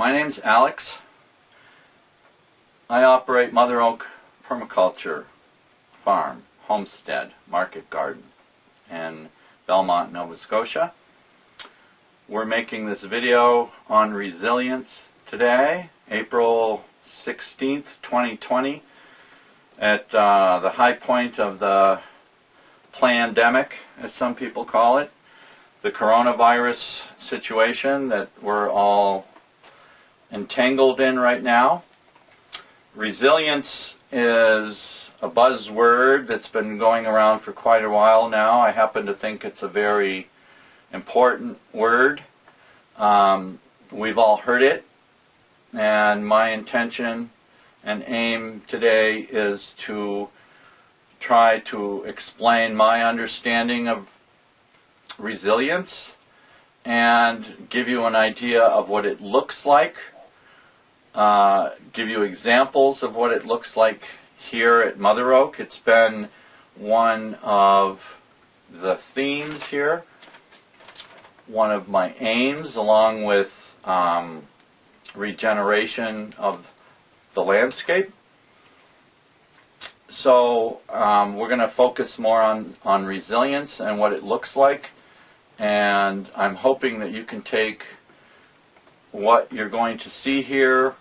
My name's Alex. I operate Mother Oak Permaculture Farm, Homestead, Market Garden in Belmont, Nova Scotia. We're making this video on resilience today, April 16th, 2020, at the high point of the plandemic, as some people call it, the coronavirus situation that we're all entangled in right now. Resilience is a buzzword that's been going around for quite a while now. I happen to think it's a very important word. We've all heard it, and my intention and aim today is to try to explain my understanding of resilience and give you an idea of what it looks like, give you examples of what it looks like here at Mother Oak. It's been one of the themes here, one of my aims, along with regeneration of the landscape. So we're going to focus more on resilience and what it looks like, and I'm hoping that you can take what you're going to see here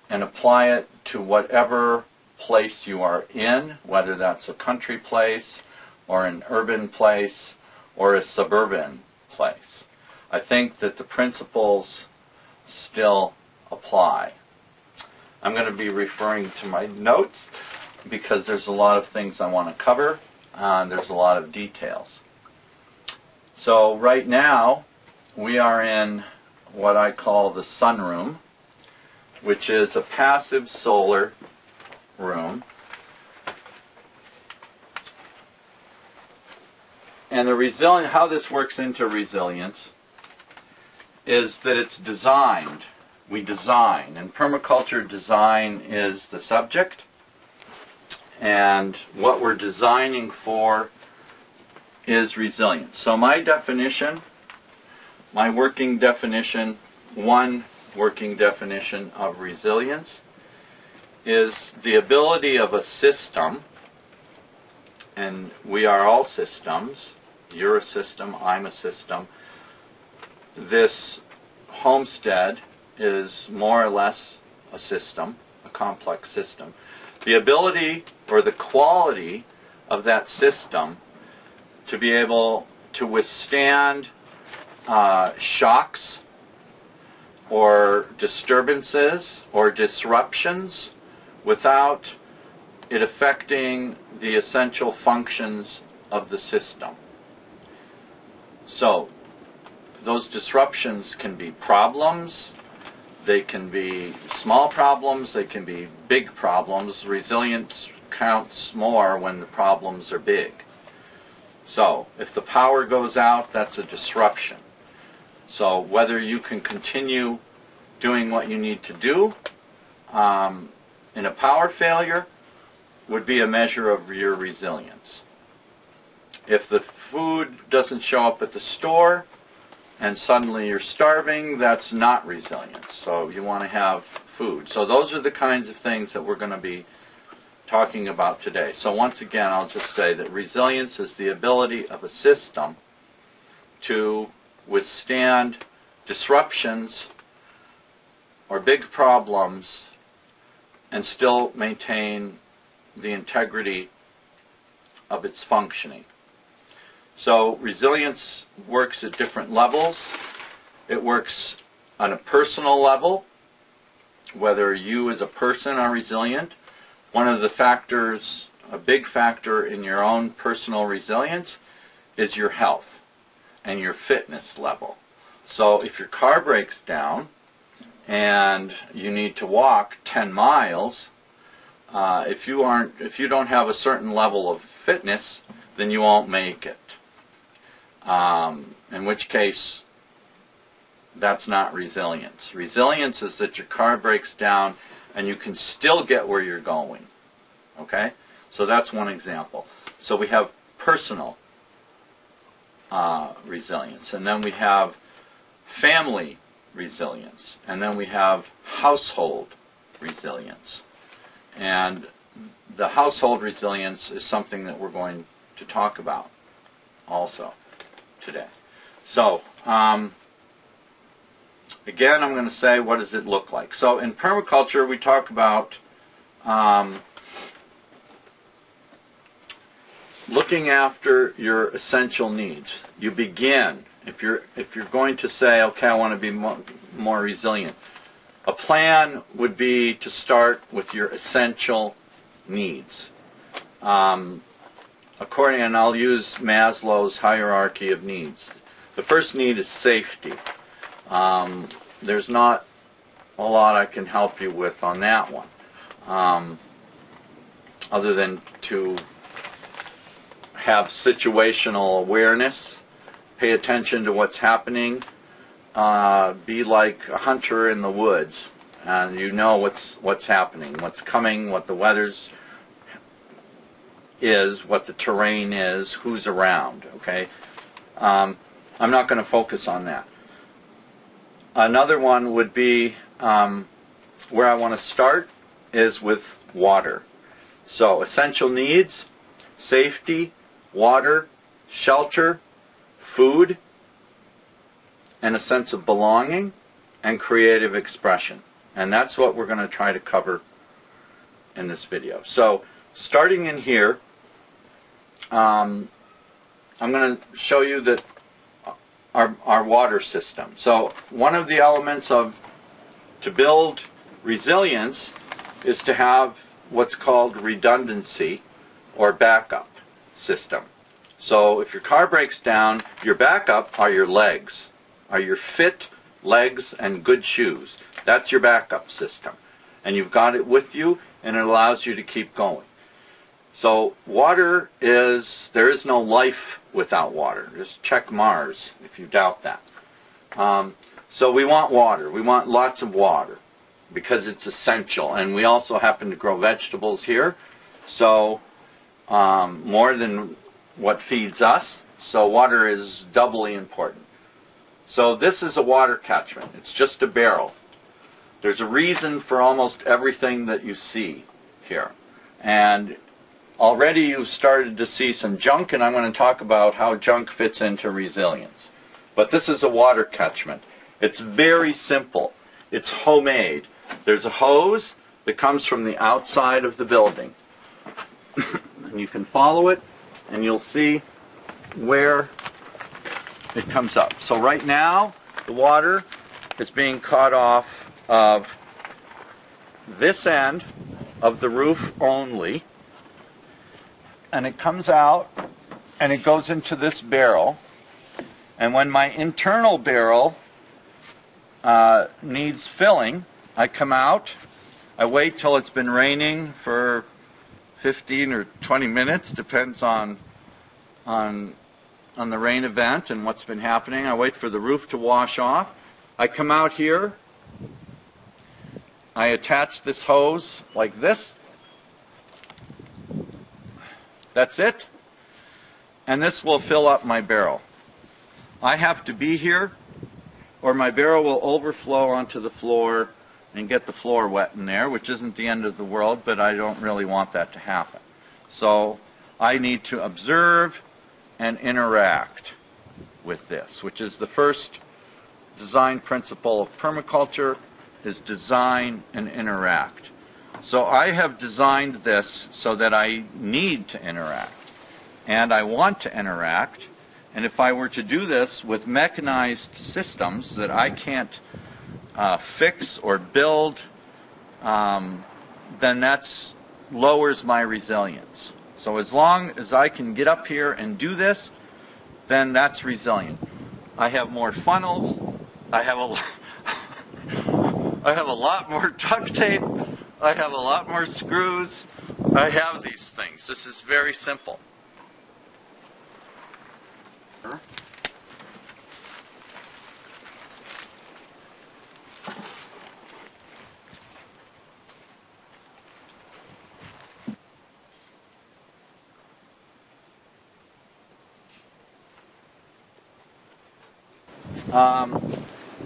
and apply it to whatever place you are in, whether that's a country place or an urban place or a suburban place. I think that the principles still apply. I'm going to be referring to my notes because there's a lot of things I want to cover, and there's a lot of details. So right now we are in what I call the sunroom, which is a passive solar room. And the how this works into resilience is that it's designed. We design, and permaculture design is the subject. And what we're designing for is resilience. So my definition, my working definition, one working definition of resilience is the ability of a system, and we are all systems. You're a system, I'm a system. This homestead is more or less a system, a complex system. The ability or the quality of that system to be able to withstand shocks or disturbances or disruptions without it affecting the essential functions of the system. So those disruptions can be problems, they can be small problems, they can be big problems. Resilience counts more when the problems are big. So if the power goes out, that's a disruption. So whether you can continue doing what you need to do in a power failure would be a measure of your resilience. If the food doesn't show up at the store and suddenly you're starving, that's not resilience. So you want to have food. So those are the kinds of things that we're going to be talking about today. So once again, I'll just say that resilience is the ability of a system to withstand disruptions or big problems and still maintain the integrity of its functioning. So resilience works at different levels. It works on a personal level, whether you as a person are resilient. One of the factors, a big factor in your own personal resilience, is your health and your fitness level. So if your car breaks down and you need to walk 10 miles, if you don't have a certain level of fitness, then you won't make it. In which case, that's not resilience. Resilience is that your car breaks down and you can still get where you're going. Okay? So that's one example. So we have personal resilience, and then we have family resilience. And then we have household resilience. And the household resilience is something that we're going to talk about also today. So, again, I'm going to say, what does it look like? So in permaculture, we talk about looking after your essential needs. You begin, if you're going to say, okay, I want to be more resilient, a plan would be to start with your essential needs. According, and I'll use Maslow's hierarchy of needs. The first need is safety. There's not a lot I can help you with on that one, other than to have situational awareness, pay attention to what's happening, be like a hunter in the woods, and you know what's happening, what's coming, what the weather's is, what the terrain is, who's around, okay? I'm not going to focus on that. Another one would be, where I want to start is with water. So essential needs, safety, water, shelter, food, and a sense of belonging, and creative expression. And that's what we're going to try to cover in this video. So starting in here, I'm going to show you that our water system. So one of the elements to build resilience is to have what's called redundancy or backup system. So if your car breaks down, your backup are your legs, are your fit legs and good shoes. That's your backup system. And you've got it with you, and it allows you to keep going. So water is, there is no life without water. Just check Mars if you doubt that. So we want water. We want lots of water because it's essential. And we also happen to grow vegetables here, so more than what feeds us. So water is doubly important. So this is a water catchment. It's just a barrel. There's a reason for almost everything that you see here. And already you've started to see some junk, and I'm going to talk about how junk fits into resilience. But this is a water catchment. It's very simple. It's homemade. There's a hose that comes from the outside of the building. And you can follow it, and you'll see where it comes up. So right now, the water is being caught off of this end of the roof only, and it comes out and it goes into this barrel. And when my internal barrel needs filling, I come out, I wait till it's been raining for 15 or 20 minutes, depends on the rain event and what's been happening. I wait for the roof to wash off. I come out here, I attach this hose like this. That's it. And this will fill up my barrel. I have to be here or my barrel will overflow onto the floor and get the floor wet in there, which isn't the end of the world, but I don't really want that to happen. So I need to observe and interact with this, which is the first design principle of permaculture, is design and interact. So I have designed this so that I need to interact, and I want to interact, and if I were to do this with mechanized systems that I can't fix or build, then that lowers my resilience. So as long as I can get up here and do this, then that's resilient. I have more funnels, I have a lot more duct tape, I have a lot more screws, I have these things. This is very simple.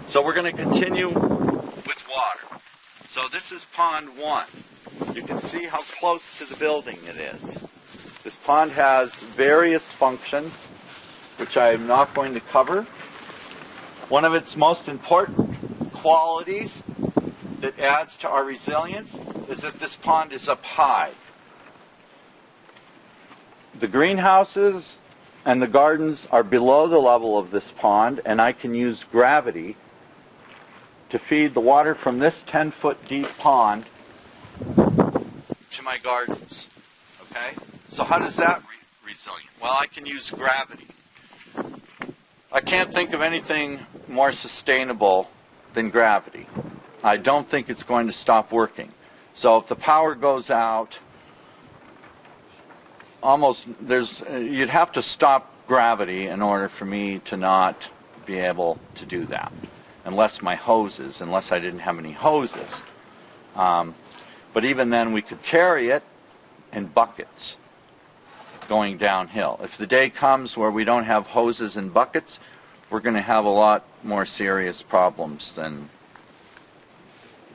So we're going to continue with water. So this is pond 1. You can see how close to the building it is. This pond has various functions, which I'm not going to cover. One of its most important qualities that adds to our resilience is that this pond is up high. The greenhouses and the gardens are below the level of this pond, and I can use gravity to feed the water from this 10-foot deep pond to my gardens. Okay? So how does that resilient? Well, I can use gravity. I can't think of anything more sustainable than gravity. I don't think it's going to stop working. So if the power goes out, you'd have to stop gravity in order for me to not be able to do that, unless I didn't have any hoses. But even then, we could carry it in buckets going downhill. If the day comes where we don't have hoses and buckets, we're going to have a lot more serious problems than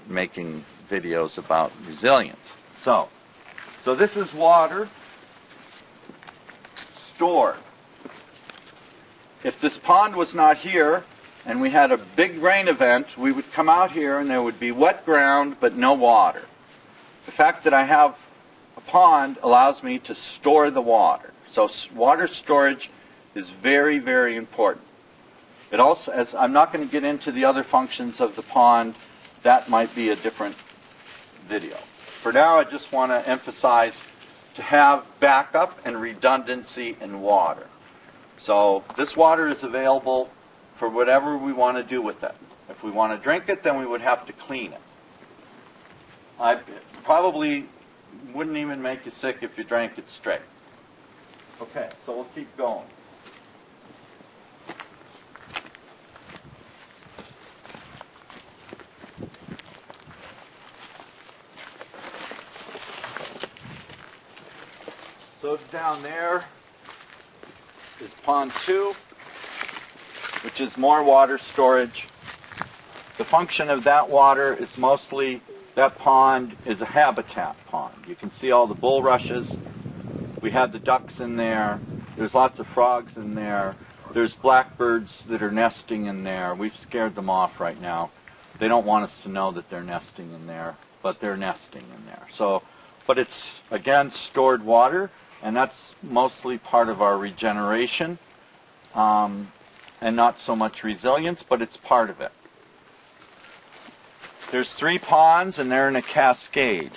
making videos about resilience. So this is water stored. If this pond was not here and we had a big rain event, we would come out here and there would be wet ground but no water. The fact that I have a pond allows me to store the water. So water storage is very, very important. It also, as I'm not going to get into the other functions of the pond, that might be a different video. For now, I just want to emphasize to have backup and redundancy in water. So this water is available for whatever we want to do with it. If we want to drink it, then we would have to clean it. I probably wouldn't even make you sick if you drank it straight. Okay, so we'll keep going. So down there is pond 2, which is more water storage. The function of that water is mostly, that pond is a habitat pond. You can see all the bulrushes. We had the ducks in there. There's lots of frogs in there. There's blackbirds that are nesting in there. We've scared them off right now. They don't want us to know that they're nesting in there, but they're nesting in there. So, but it's, again, stored water, and that's mostly part of our regeneration, and not so much resilience, but it's part of it. There's 3 ponds, and they're in a cascade.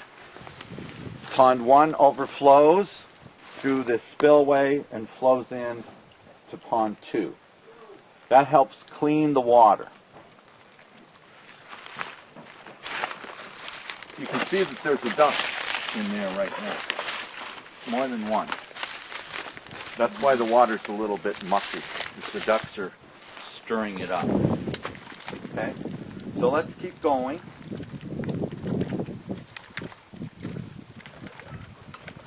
Pond 1 overflows through this spillway and flows in to pond 2. That helps clean the water. You can see that there's a duck in there right now. More than one. That's why the water's a little bit mucky, because the ducks are stirring it up. Okay? So let's keep going.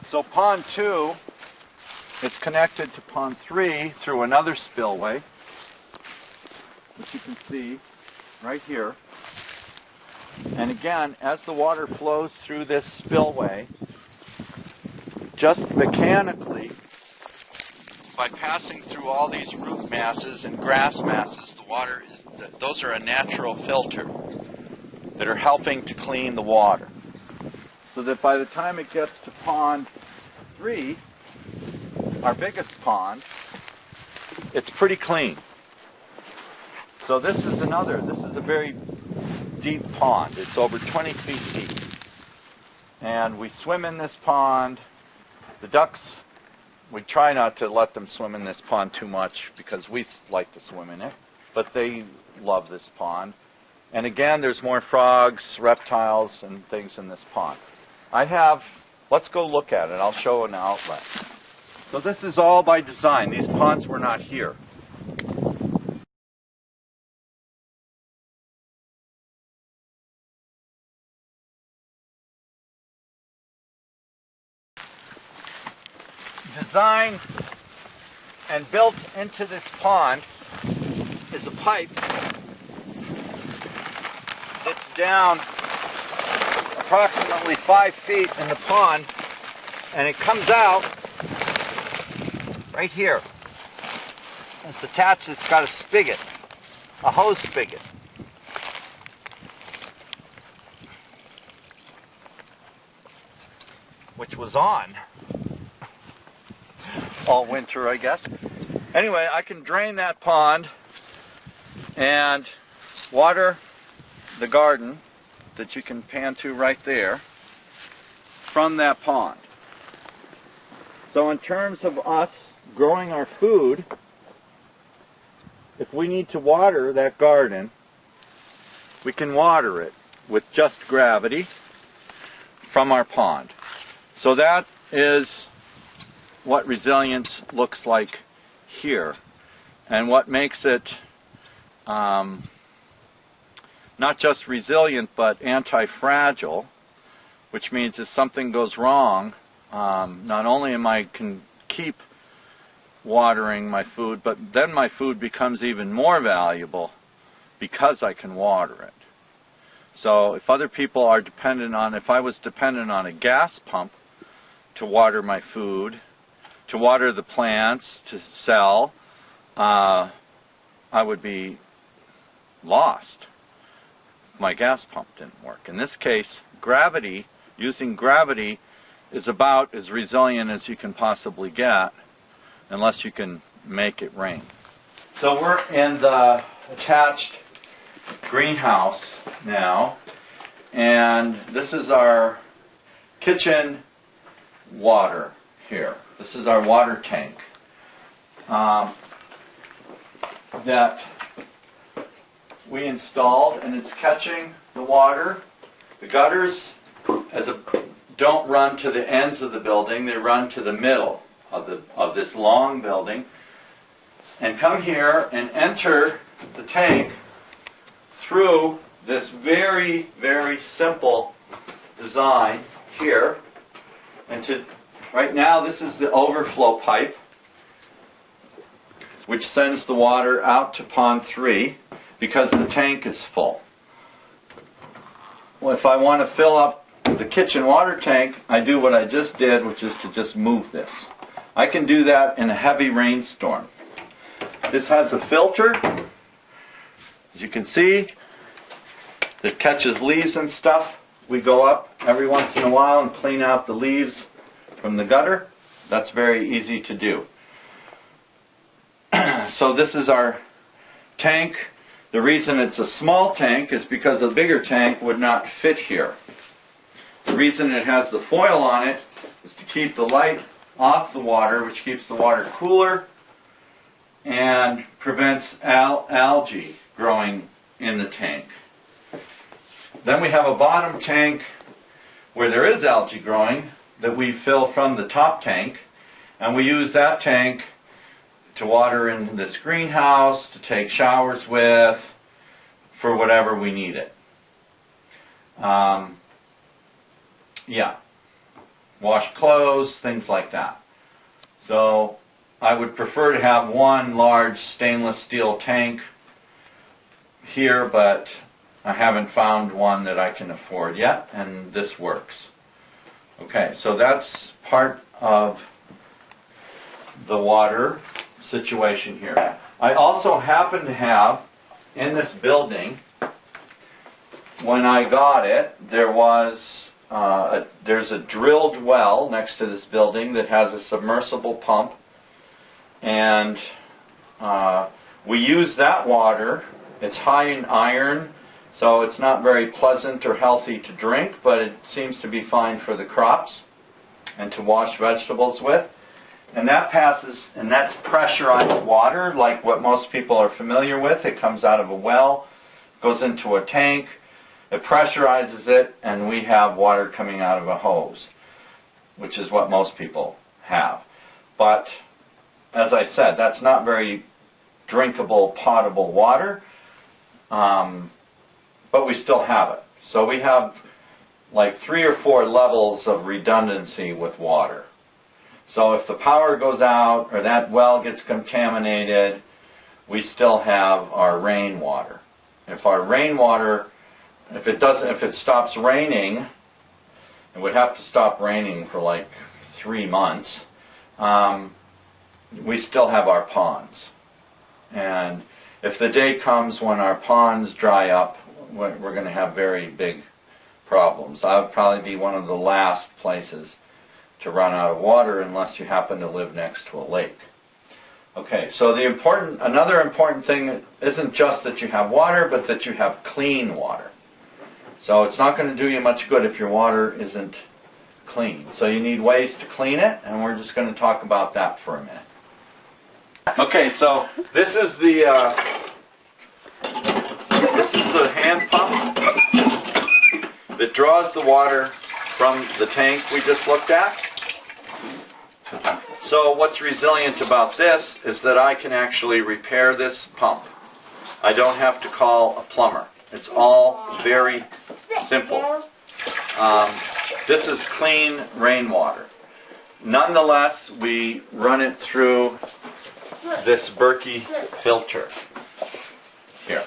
So pond 2 is connected to pond 3 through another spillway, which you can see right here. And again, as the water flows through this spillway, just mechanically, by passing through all these root masses and grass masses, the water is, those are a natural filter that are helping to clean the water. So that by the time it gets to pond 3, our biggest pond, it's pretty clean. So this is a very deep pond. It's over 20 feet deep. And we swim in this pond. The ducks, we try not to let them swim in this pond too much because we like to swim in it, but they love this pond. And again, there's more frogs, reptiles, and things in this pond. Let's go look at it. I'll show an outlet. So this is all by design. These ponds were not here. Designed and built into this pond is a pipe it's down approximately 5 feet in the pond, and it comes out right here. It's attached, it's got a spigot, a hose spigot. Which was on all winter, I guess. Anyway, I can drain that pond and water the garden that you can pan to right there from that pond. So in terms of us growing our food, if we need to water that garden, we can water it with just gravity from our pond. So that is what resilience looks like here, and what makes it not just resilient but anti-fragile, which means if something goes wrong, not only can keep watering my food, but then my food becomes even more valuable because I can water it. So if other people are dependent on, if I was dependent on a gas pump to water my food, to water the plants, to sell, I would be lost if my gas pump didn't work. In this case, gravity, using gravity, is about as resilient as you can possibly get, unless you can make it rain. So we're in the attached greenhouse now, and this is our kitchen water here. This is our water tank that we installed, and it's catching the water. The gutters don't run to the ends of the building, they run to the middle of this long building, and come here and enter the tank through this very, very simple design here. And right now this is the overflow pipe, which sends the water out to pond 3 because the tank is full. Well, if I want to fill up the kitchen water tank, I do what I just did, which is to just move this. I can do that in a heavy rainstorm. This has a filter, as you can see, that catches leaves and stuff. We go up every once in a while and clean out the leaves from the gutter. That's very easy to do. So this is our tank. The reason it's a small tank is because a bigger tank would not fit here. The reason it has the foil on it is to keep the light off the water, which keeps the water cooler and prevents algae growing in the tank. Then we have a bottom tank where there is algae growing that we fill from the top tank, and we use that tank to water in this greenhouse, to take showers with, for whatever we need it. Yeah, wash clothes, things like that. So I would prefer to have one large stainless steel tank here, but I haven't found one that I can afford yet, and this works. Okay, so that's part of the water situation here. I also happen to have in this building, when I got it, there's a drilled well next to this building that has a submersible pump, and we use that water. It's high in iron, so it's not very pleasant or healthy to drink, but it seems to be fine for the crops and to wash vegetables with. And that passes, and that's pressurized water, like what most people are familiar with. It comes out of a well, goes into a tank, it pressurizes it, and we have water coming out of a hose, which is what most people have. But as I said, that's not very drinkable, potable water, but we still have it. So we have like 3 or 4 levels of redundancy with water. So if the power goes out or that well gets contaminated, we still have our rainwater. If our rainwater if it stops raining, it would have to stop raining for like 3 months, we still have our ponds. And if the day comes when our ponds dry up, we're going to have very big problems. I would probably be one of the last places to run out of water unless you happen to live next to a lake. Okay, so another important thing isn't just that you have water, but that you have clean water. So it's not going to do you much good if your water isn't clean. So you need ways to clean it, and we're just going to talk about that for a minute. Okay, so this is the hand pump that draws the water from the tank we just looked at. So what's resilient about this is that I can actually repair this pump. I don't have to call a plumber. It's all very simple. This is clean rainwater. Nonetheless, we run it through this Berkey filter here,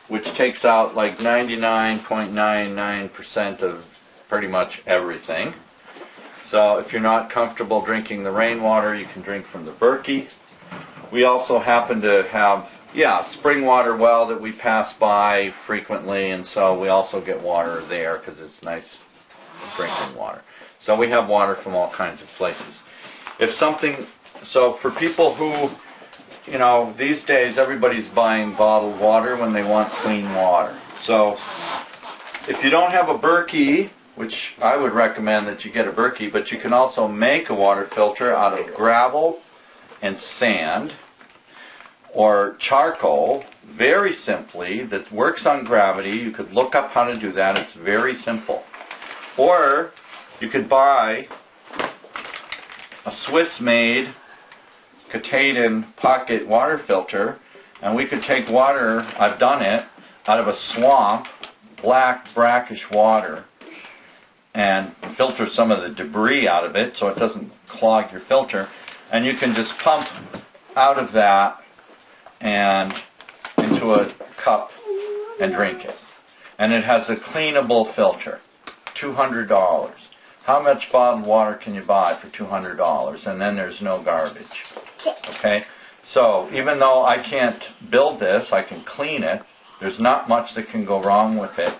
which takes out like 99.99% of pretty much everything. So if you're not comfortable drinking the rainwater, you can drink from the Berkey. We also happen to have, spring water well that we pass by frequently, and so we also get water there because it's nice drinking water. So we have water from all kinds of places. So for people who, these days everybody's buying bottled water when they want clean water. So if you don't have a Berkey, which I would recommend that you get a Berkey, but you can also make a water filter out of gravel and sand or charcoal, very simply, that works on gravity. You could look up how to do that. It's very simple. Or you could buy a Swiss-made Katahdin pocket water filter, and we could take water, I've done it, out of a swamp, black, brackish water, and filter some of the debris out of it so it doesn't clog your filter, and you can just pump out of that and into a cup and drink it. And it has a cleanable filter, $200. How much bottled water can you buy for $200? And then there's no garbage. Okay? So even though I can't build this, I can clean it. There's not much that can go wrong with it.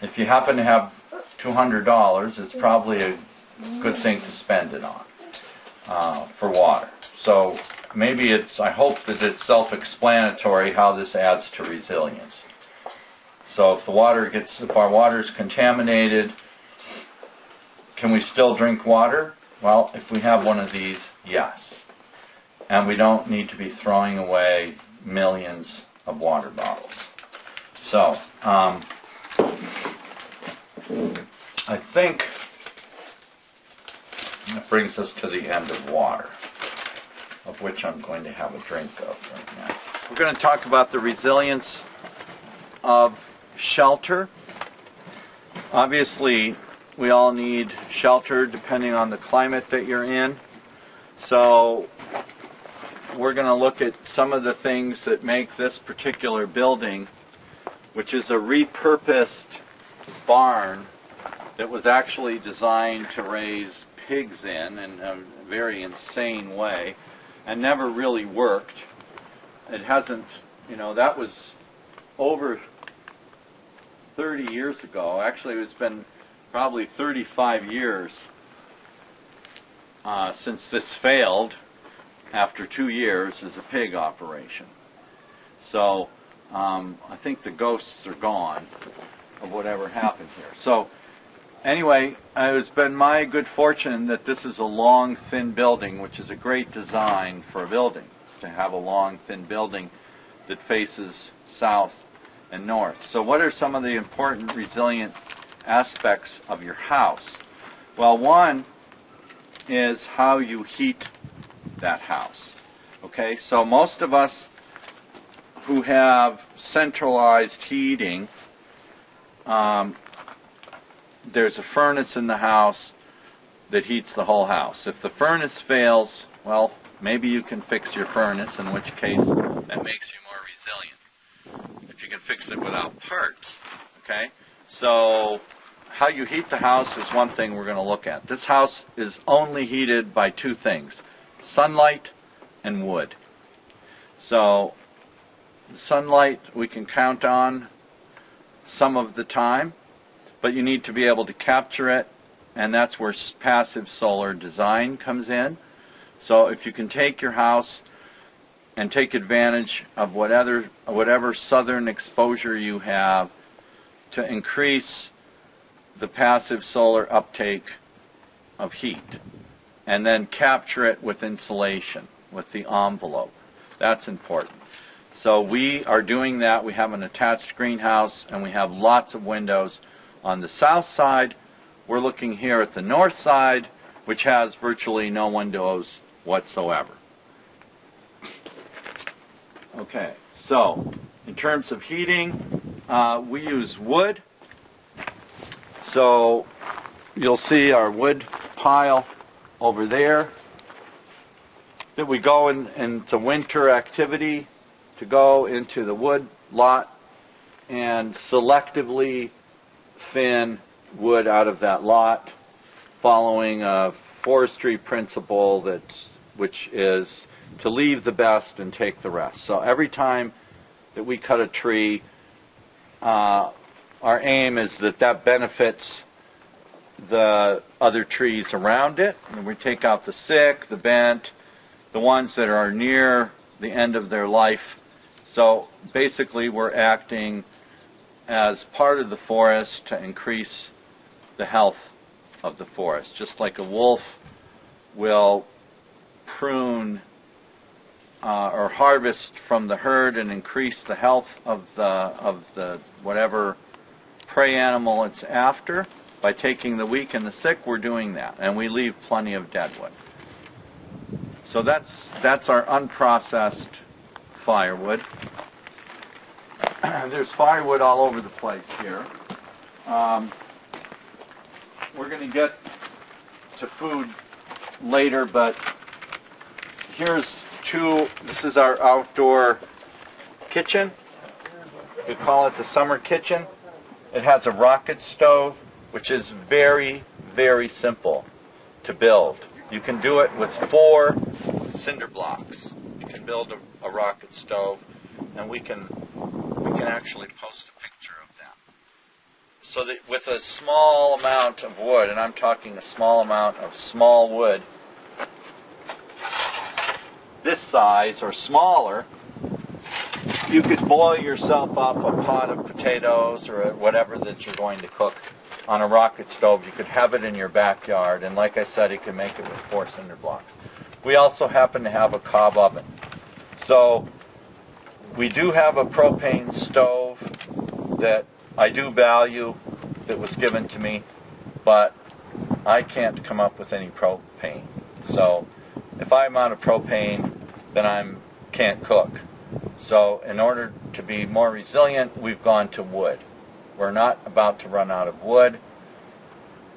If you happen to have $200, it's probably a good thing to spend it on for water. So maybe I hope that it's self-explanatory how this adds to resilience. So if our water is contaminated, can we still drink water? Well, if we have one of these, yes. And we don't need to be throwing away millions of water bottles. So, I think that brings us to the end of water, of which I'm going to have a drink of right now. We're going to talk about the resilience of shelter. Obviously, we all need shelter depending on the climate that you're in. So we're going to look at some of the things that make this particular building, which is a repurposed barn that was actually designed to raise pigs in a very insane way and never really worked. It hasn't, that was over 30 years ago. Actually, it's been probably 35 years since this failed after 2 years as a pig operation. So I think the ghosts are gone of whatever happened here. So anyway, it's been my good fortune that this is a long, thin building, which is a great design for a building, to have a long, thin building that faces south and north. So what are some of the important resilient aspects of your house? Well, one is how you heat that house. Okay, so most of us who have centralized heating, there's a furnace in the house that heats the whole house. If the furnace fails, well, maybe you can fix your furnace, in which case that makes you more resilient. If if you can fix it without parts. Okay? So how you heat the house is one thing we're going to look at. This house is only heated by two things: sunlight and wood. So sunlight we can count on some of the time, but you need to be able to capture it, and that's where passive solar design comes in. So if you can take your house and take advantage of whatever southern exposure you have to increase the passive solar uptake of heat, and then capture it with insulation, with the envelope. That's important. So we are doing that. We have an attached greenhouse, and we have lots of windows. On the south side, we're looking here at the north side, which has virtually no windows whatsoever. Okay, so in terms of heating, we use wood. So you'll see our wood pile over there. That we go into winter activity to go into the wood lot and selectively thin wood out of that lot, following a forestry principle which is to leave the best and take the rest. So every time that we cut a tree, our aim is that benefits the other trees around it, and we take out the sick, the bent, the ones that are near the end of their life. So basically we're acting as part of the forest to increase the health of the forest. Just like a wolf will prune or harvest from the herd and increase the health of the whatever prey animal it's after, by taking the weak and the sick, we're doing that. And we leave plenty of deadwood. So that's our unprocessed firewood. There's firewood all over the place here. We're going to get to food later, but this is our outdoor kitchen. We call it the summer kitchen. It has a rocket stove, which is very, very simple to build. You can do it with 4 cinder blocks. You can build a rocket stove, and we can actually post a picture of that. So that with a small amount of wood, and I'm talking a small amount of small wood, this size or smaller, you could boil yourself up a pot of potatoes or whatever that you're going to cook on a rocket stove. You could have it in your backyard, and like I said, you can make it with 4 cinder blocks. We also happen to have a cob oven. So we do have a propane stove that I do value, that was given to me, but I can't come up with any propane. So if I'm out of propane, then I can't cook. So in order to be more resilient, we've gone to wood. We're not about to run out of wood,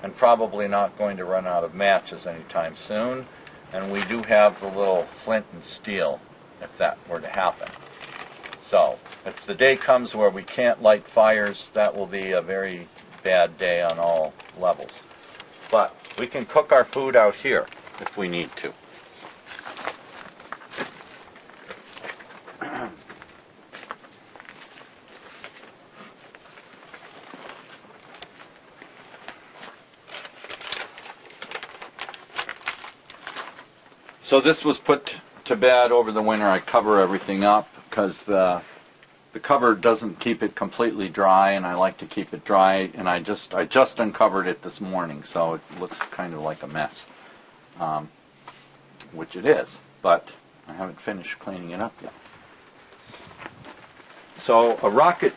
and probably not going to run out of matches anytime soon. And we do have the little flint and steel if that were to happen. So if the day comes where we can't light fires, that will be a very bad day on all levels. But we can cook our food out here if we need to. So this was put to bed over the winter. I cover everything up because the cover doesn't keep it completely dry, and I like to keep it dry. And I just uncovered it this morning, so it looks kind of like a mess, which it is. But I haven't finished cleaning it up yet. So a rocket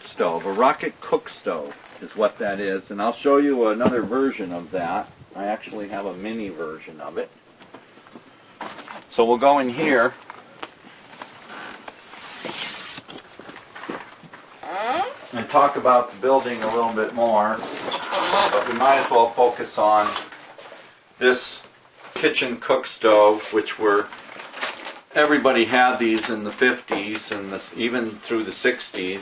stove, a rocket cook stove is what that is, and I'll show you another version of that. I actually have a mini version of it. So we'll go in here and talk about the building a little bit more, but we might as well focus on this kitchen cook stove, which we're everybody had these in the 50s and even through the 60s.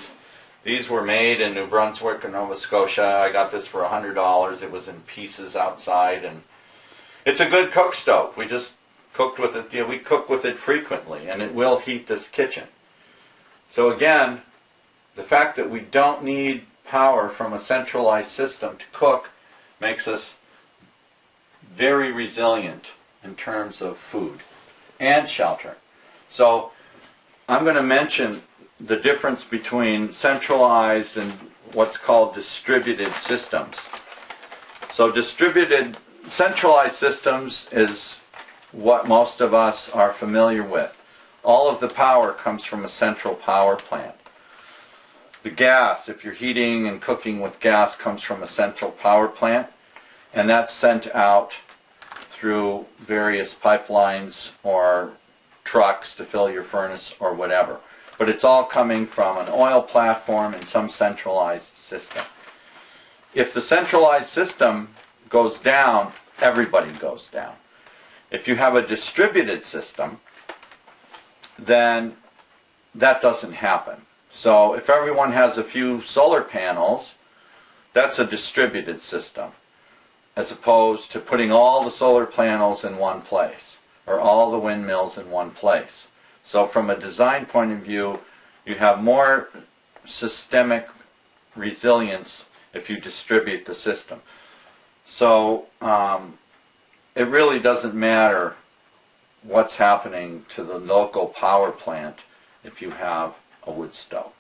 These were made in New Brunswick and Nova Scotia. I got this for $100. It was in pieces outside, and it's a good cook stove. We just cooked with it. We cook with it frequently, and it will heat this kitchen. So again, the fact that we don't need power from a centralized system to cook makes us very resilient in terms of food and shelter. So I'm going to mention the difference between centralized and what's called distributed systems. So centralized systems is what most of us are familiar with. All of the power comes from a central power plant. The gas, if you're heating and cooking with gas, comes from a central power plant, and that's sent out through various pipelines or trucks to fill your furnace or whatever. But it's all coming from an oil platform in some centralized system. If the centralized system goes down, everybody goes down. If you have a distributed system, then that doesn't happen. So if everyone has a few solar panels, that's a distributed system, as opposed to putting all the solar panels in one place or all the windmills in one place. So from a design point of view, you have more systemic resilience if you distribute the system. So it really doesn't matter what's happening to the local power plant if you have a wood stove,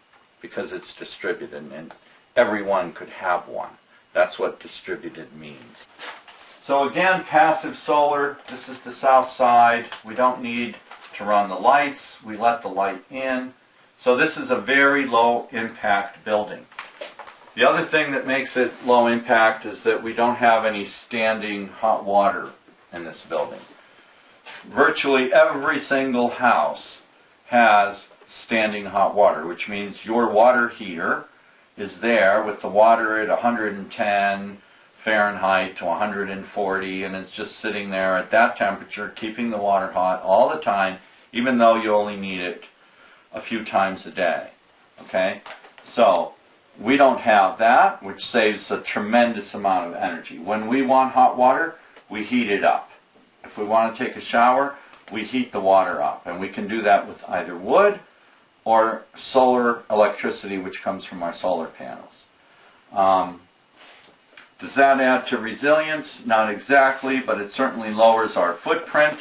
because it's distributed and everyone could have one. That's what distributed means. So again, passive solar, this is the south side. We don't need to run the lights. We let the light in. So this is a very low impact building. The other thing that makes it low impact is that we don't have any standing hot water in this building. Virtually every single house has standing hot water, which means your water heater is there with the water at 110 Fahrenheit to 140, and it's just sitting there at that temperature, keeping the water hot all the time, even though you only need it a few times a day. Okay? So we don't have that, which saves a tremendous amount of energy. When we want hot water, we heat it up. If we want to take a shower, we heat the water up, and we can do that with either wood or solar electricity, which comes from our solar panels. Does that add to resilience? Not exactly, but it certainly lowers our footprint,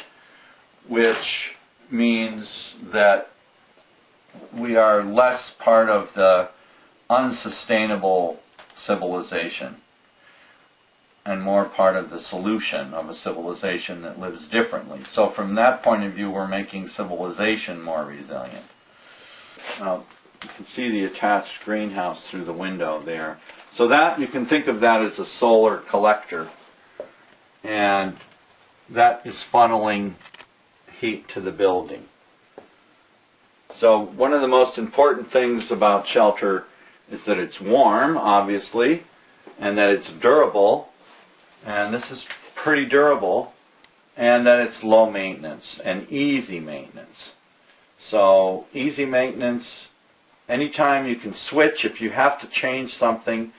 which means that we are less part of the unsustainable civilization and more part of the solution of a civilization that lives differently. So from that point of view, we're making civilization more resilient. Now, you can see the attached greenhouse through the window there. So that, you can think of that as a solar collector, and that is funneling heat to the building. So one of the most important things about shelter is that it's warm, obviously, and that it's durable, and this is pretty durable, and that it's low maintenance and easy maintenance. So easy maintenance, anytime you can switch, if you have to change something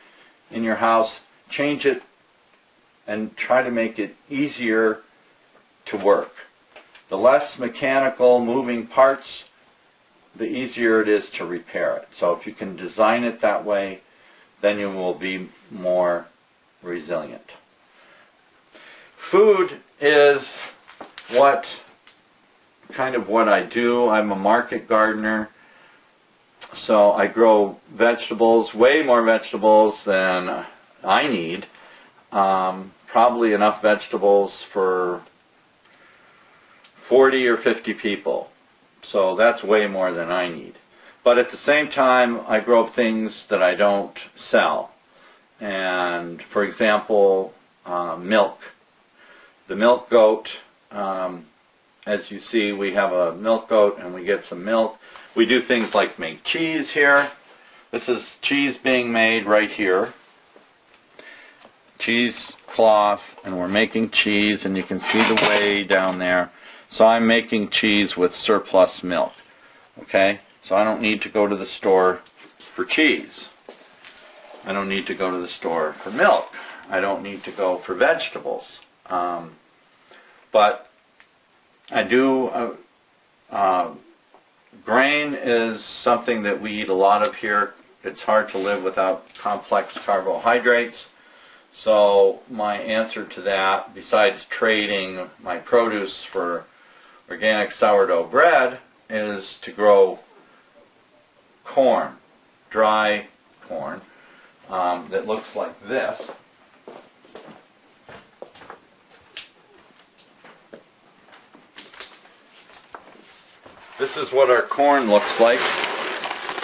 in your house, change it and try to make it easier to work. The less mechanical moving parts, the easier it is to repair it. So if you can design it that way, then you will be more resilient. Food is kind of what I do. I'm a market gardener, so I grow vegetables, way more vegetables than I need. Probably enough vegetables for 40 or 50 people. So that's way more than I need. But at the same time, I grow things that I don't sell. And for example, milk. The milk goat, as you see, we have a milk goat and we get some milk. We do things like make cheese here. This is cheese being made right here. Cheese cloth, and we're making cheese, and you can see the whey down there. So I'm making cheese with surplus milk. Okay? So I don't need to go to the store for cheese. I don't need to go to the store for milk. I don't need to go for vegetables. But I do, grain is something that we eat a lot of here. It's hard to live without complex carbohydrates. So my answer to that, besides trading my produce for organic sourdough bread, is to grow corn, dry corn, that looks like this. This is what our corn looks like.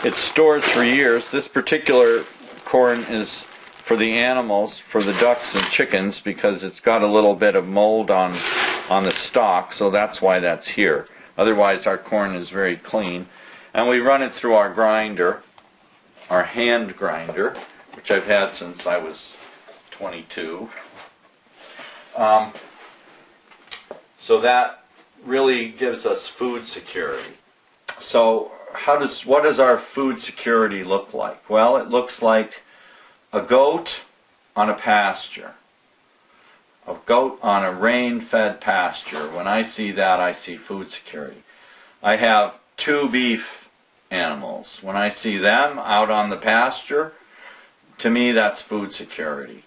It stores for years. This particular corn is for the animals, for the ducks and chickens, because it's got a little bit of mold on the stalk, so that's why that's here. Otherwise our corn is very clean. And we run it through our grinder, our hand grinder, which I've had since I was 22. So that really gives us food security. So what does our food security look like? Well, it looks like a goat on a pasture. A goat on a rain-fed pasture. When I see that, I see food security. I have 2 beef animals. When I see them out on the pasture, to me that's food security.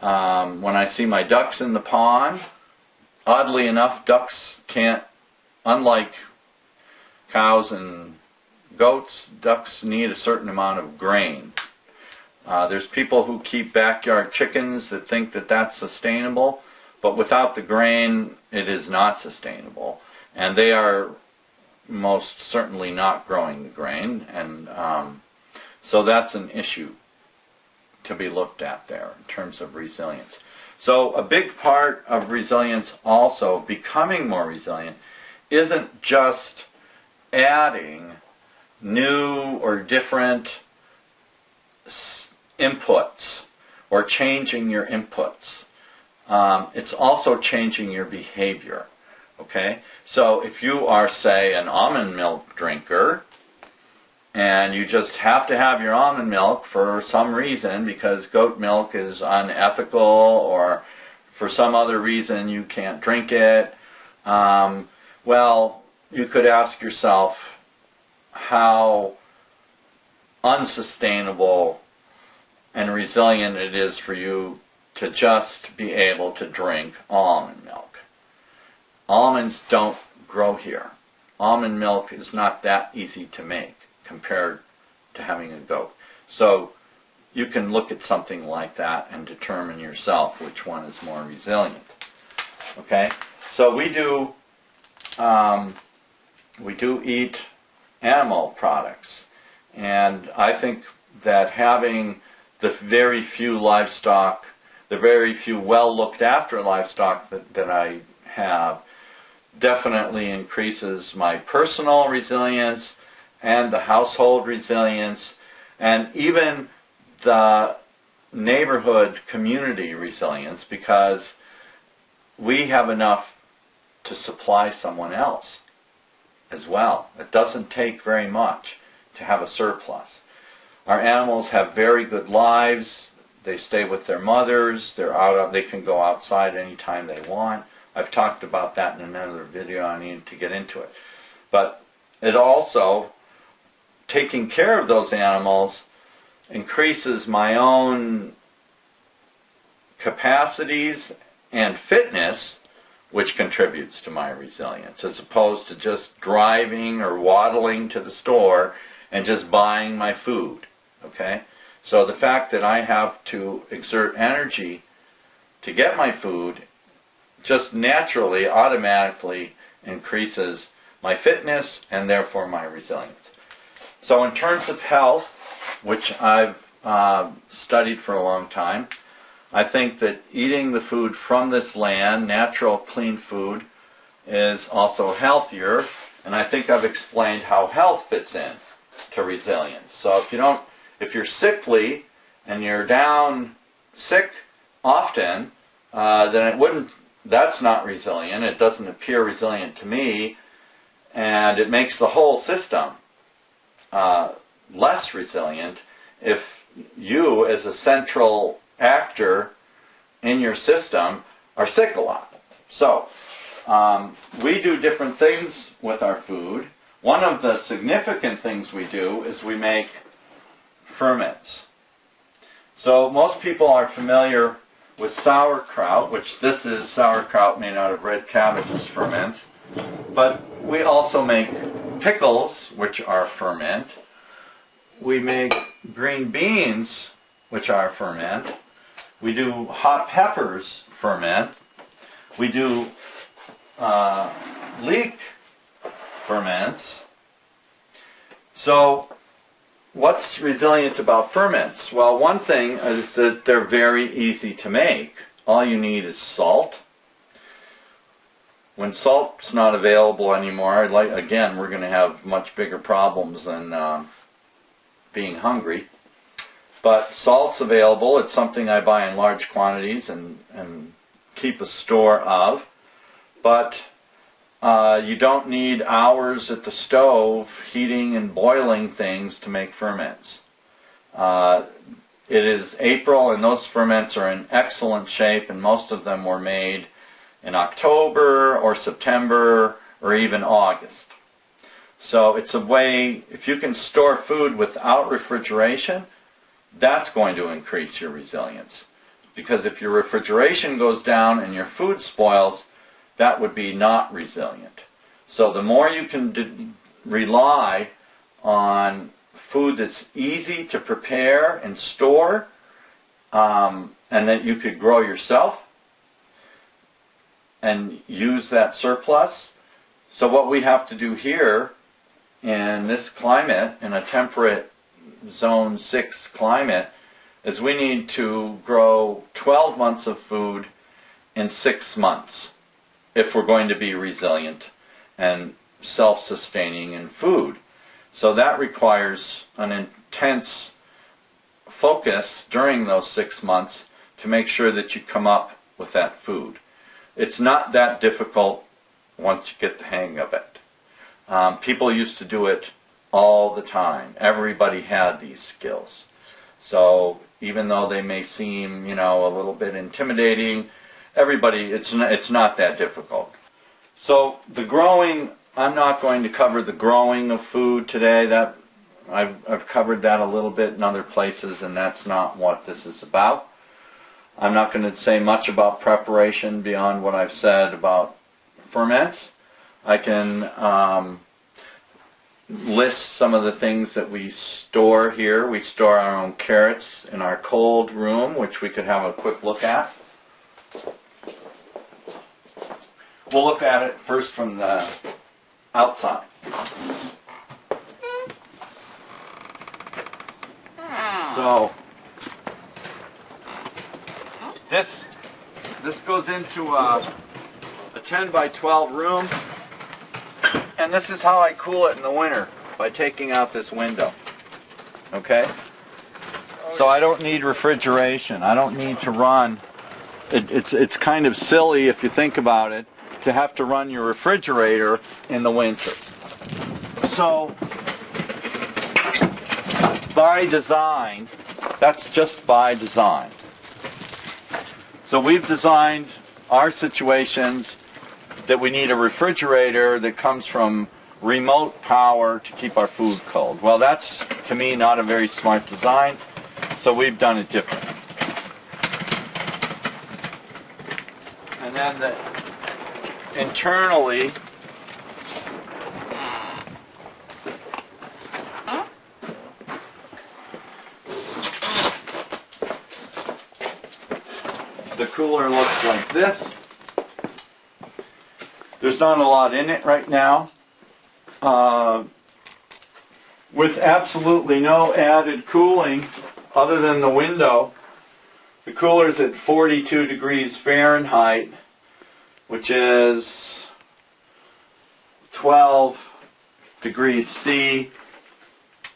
When I see my ducks in the pond, oddly enough, ducks can't, unlike cows and goats, ducks need a certain amount of grain. There's people who keep backyard chickens that think that that's sustainable, but without the grain, it is not sustainable. And they are most certainly not growing the grain, and so that's an issue to be looked at there in terms of resilience. So a big part of resilience also, becoming more resilient, isn't just adding new or different inputs or changing your inputs. It's also changing your behavior. Okay? So if you are, say, an almond milk drinker, and you just have to have your almond milk for some reason because goat milk is unethical or for some other reason you can't drink it, well, you could ask yourself how unsustainable and resilient it is for you to just be able to drink almond milk. Almonds don't grow here. Almond milk is not that easy to make compared to having a goat. So you can look at something like that and determine yourself which one is more resilient. Okay? So we do eat animal products, and I think that having the very few livestock, the very few well looked after livestock that I have, definitely increases my personal resilience and the household resilience and even the neighborhood community resilience, because we have enough to supply someone else as well. It doesn't take very much to have a surplus. Our animals have very good lives. They stay with their mothers. They can go outside anytime they want. I've talked about that in another video. I need to get into it. But it also, taking care of those animals increases my own capacities and fitness, which contributes to my resilience, as opposed to just driving or waddling to the store and just buying my food. Okay? So the fact that I have to exert energy to get my food just naturally, automatically increases my fitness and therefore my resilience. So in terms of health, which I've studied for a long time, I think that eating the food from this land, natural, clean food, is also healthier, and I think I've explained how health fits in to resilience. So if you're sickly and you're down sick often, then it wouldn't that's not resilient. It doesn't appear resilient to me, and it makes the whole system less resilient if you, as a central actor in your system, are sick a lot. So we do different things with our food. One of the significant things we do is we make ferments. So most people are familiar with sauerkraut, which this is sauerkraut made out of red cabbages ferments. But we also make pickles, which are ferment. We make green beans, which are ferment. We do hot peppers ferment. We do leek ferments. So what's resilient about ferments? Well, one thing is that they're very easy to make. All you need is salt. When salt's not available anymore, again, we're going to have much bigger problems than being hungry. But salt's available. It's something I buy in large quantities and keep a store of. But you don't need hours at the stove heating and boiling things to make ferments. It is April, and those ferments are in excellent shape, and most of them were made in October or September or even August. So it's a way, if you can store food without refrigeration, that's going to increase your resilience. Because if your refrigeration goes down and your food spoils, that would be not resilient. So the more you can rely on food that's easy to prepare and store, and that you could grow yourself and use that surplus. So what we have to do here in this climate, in a temperate zone 6 climate, is we need to grow 12 months of food in 6 months if we're going to be resilient and self-sustaining in food. So that requires an intense focus during those 6 months to make sure that you come up with that food. It's not that difficult once you get the hang of it. People used to do it all the time. Everybody had these skills. So even though they may seem, a little bit intimidating, it's not that difficult. So the growing, I'm not going to cover the growing of food today. That I've covered that a little bit in other places, and that's not what this is about. I'm not going to say much about preparation beyond what I've said about ferments. I can list some of the things that we store here. We store our own carrots in our cold room, which we could have a quick look at. We'll look at it first from the outside. So this goes into a 10 by 12 room, and this is how I cool it in the winter, by taking out this window. Okay? So I don't need refrigeration. I don't need to run. It's kind of silly if you think about it, to have to run your refrigerator in the winter. So by design, that's just by design. So we've designed our situations that we need a refrigerator that comes from remote power to keep our food cold. Well, that's, to me, not a very smart design, so we've done it differently. And then internally, the cooler looks like this. There's not a lot in it right now. With absolutely no added cooling other than the window, the cooler's at 42 degrees Fahrenheit, which is 12 degrees C,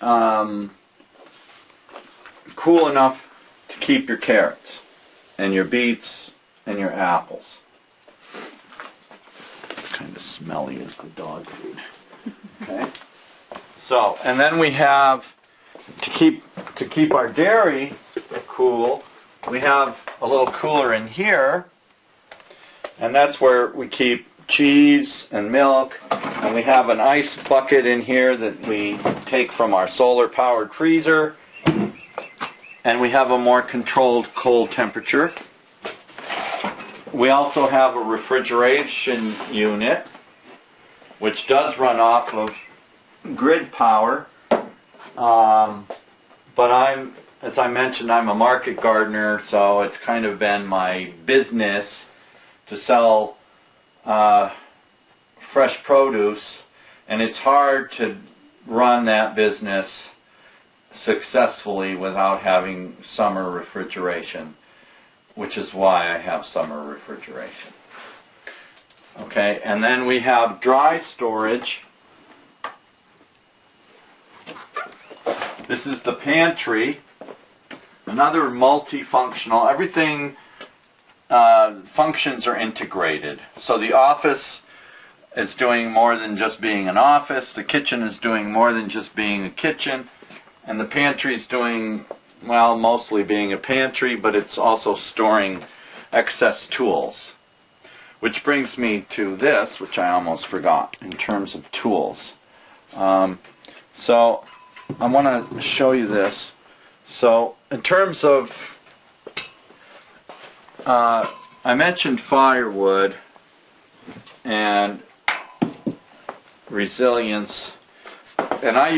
cool enough to keep your carrots and your beets and your apples. smelly as the dog food. Okay. So, and then we have, to keep our dairy cool, we have a little cooler in here, and that's where we keep cheese and milk, and we have an ice bucket in here that we take from our solar powered freezer, and we have a more controlled cold temperature. We also have a refrigeration unit which does run off of grid power, but as I mentioned, I'm a market gardener, so it's kind of been my business to sell fresh produce, and it's hard to run that business successfully without having summer refrigeration, which is why I have summer refrigeration. Okay, and then we have dry storage. This is the pantry, another multifunctional. Everything functions are integrated. So the office is doing more than just being an office, the kitchen is doing more than just being a kitchen, and the pantry is doing, well, mostly being a pantry, but it's also storing excess tools. Which brings me to this, which I almost forgot in terms of tools. So I want to show you this. So in terms of, I mentioned firewood and resilience, and I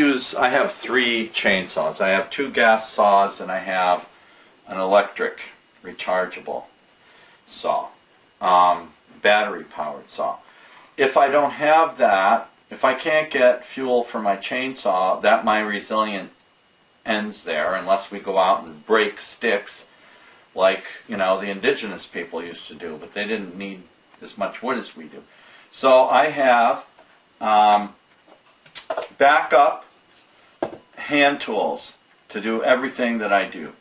have 3 chainsaws. I have 2 gas saws and I have an electric rechargeable saw, battery powered saw. If I don't have that, if I can't get fuel for my chainsaw, that my resilient ends there, unless we go out and break sticks like, you know, the indigenous people used to do, but they didn't need as much wood as we do. So I have backup hand tools to do everything that I do.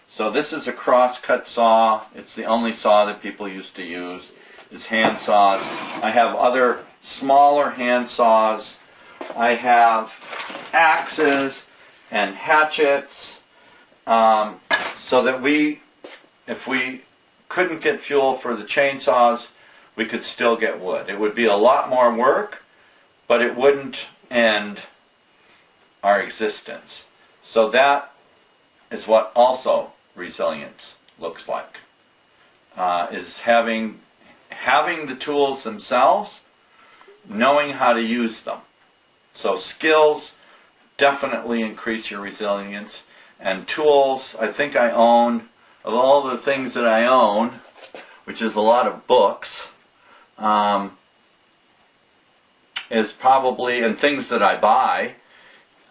So this is a crosscut saw. It's the only saw that people used to use, is hand saws. I have other smaller hand saws. I have axes and hatchets, so that if we couldn't get fuel for the chainsaws, we could still get wood. It would be a lot more work, but it wouldn't end our existence. So that is what also resilience looks like, is having the tools themselves, knowing how to use them. So skills definitely increase your resilience, and tools, I think I own, of all the things that I own, which is a lot of books, is probably, and things that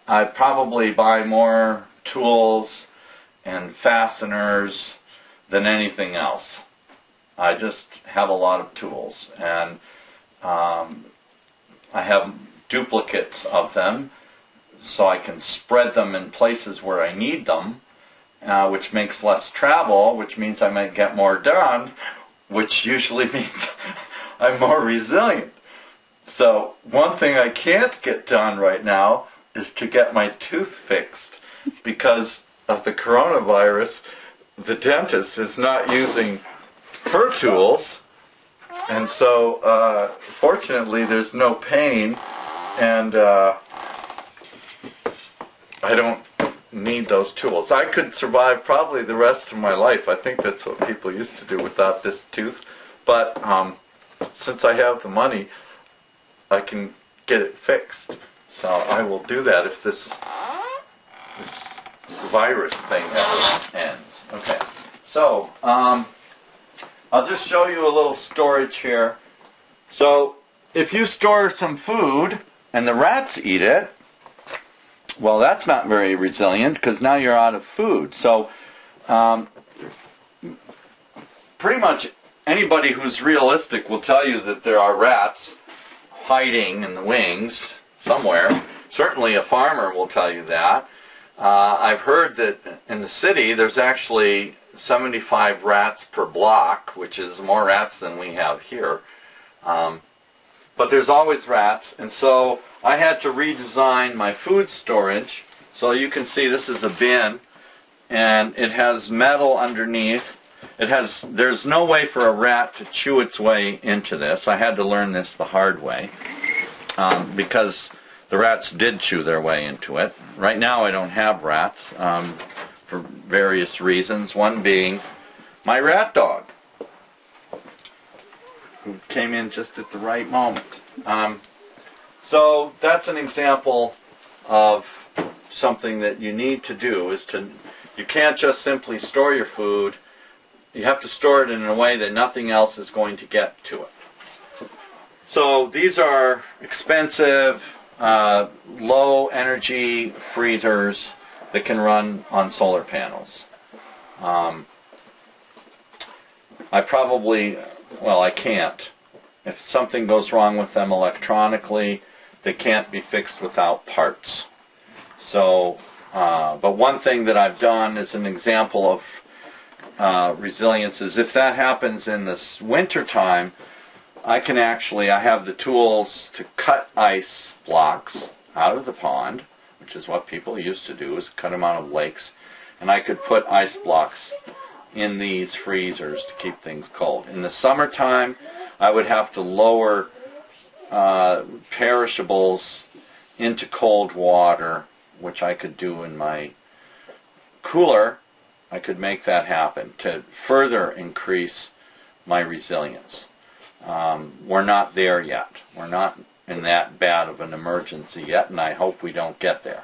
I probably buy more tools and fasteners than anything else. I just have a lot of tools, and I have duplicates of them so I can spread them in places where I need them, which makes less travel, which means I might get more done, which usually means I'm more resilient. So one thing I can't get done right now is to get my tooth fixed because of the coronavirus. The dentist is not using her tools, and so fortunately there's no pain, and I don't need those tools. I could survive probably the rest of my life. I think that's what people used to do without this tooth, but since I have the money, I can get it fixed. So I will do that if this virus thing ever ends. Okay, so I'll just show you a little storage here. So if you store some food and the rats eat it, well, that's not very resilient because now you're out of food. So pretty much anybody who's realistic will tell you that there are rats hiding in the wings somewhere. Certainly a farmer will tell you that. I've heard that in the city there's actually 75 rats per block, which is more rats than we have here. but there's always rats, and so I had to redesign my food storage. So you can see this is a bin, and it has metal underneath. There's no way for a rat to chew its way into this. I had to learn this the hard way, because the rats did chew their way into it. Right now I don't have rats for various reasons, one being my rat dog, who came in just at the right moment. So that's an example of something that you need to do, you can't just simply store your food. You have to store it in a way that nothing else is going to get to it. So these are expensive, low energy freezers that can run on solar panels. I can't. If something goes wrong with them electronically, they can't be fixed without parts. So, but one thing that I've done as an example of resilience is if that happens in this winter time, I have the tools to cut ice blocks out of the pond, which is what people used to do, is cut them out of lakes, and I could put ice blocks in these freezers to keep things cold. In the summertime, I would have to lower perishables into cold water, which I could do in my cooler. I could make that happen to further increase my resilience. We're not there yet. We're not in that bad of an emergency yet, and I hope we don't get there.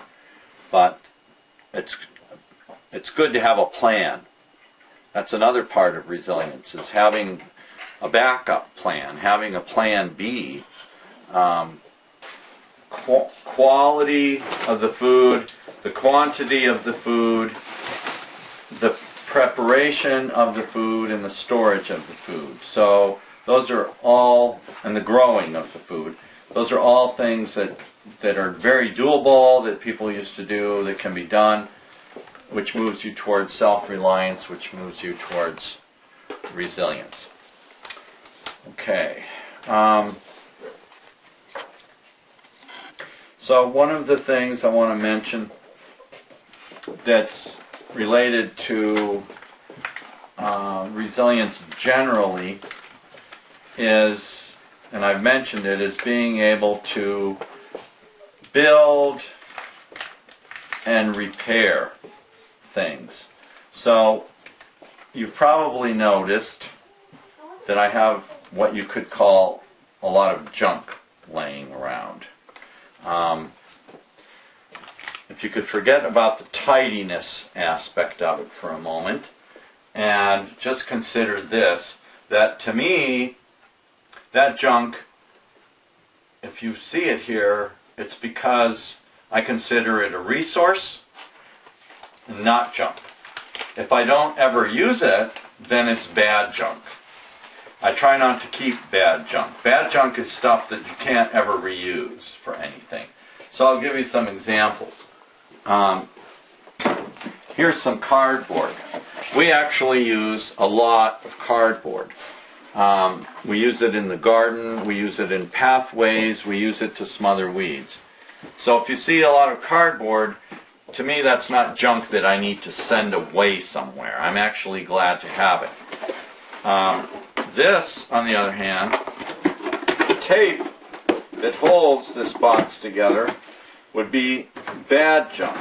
But it's good to have a plan. That's another part of resilience, is having a backup plan, having a plan B. Quality of the food, the quantity of the food, the preparation of the food, and the storage of the food. So those are all, and the growing of the food, those are all things that are very doable, that people used to do, that can be done, which moves you towards self-reliance, which moves you towards resilience. Okay. So one of the things I want to mention that's related to resilience generally is, and I've mentioned it, is being able to build and repair things. So you've probably noticed that I have what you could call a lot of junk laying around. If you could forget about the tidiness aspect of it for a moment and just consider this, that to me, that junk, if you see it here, it's because I consider it a resource, not junk. If I don't ever use it, then it's bad junk. I try not to keep bad junk. Bad junk is stuff that you can't ever reuse for anything. So I'll give you some examples. Here's some cardboard. We actually use a lot of cardboard. We use it in the garden, we use it in pathways, we use it to smother weeds. So if you see a lot of cardboard, to me that's not junk that I need to send away somewhere. I'm actually glad to have it. This, on the other hand, the tape that holds this box together would be bad junk.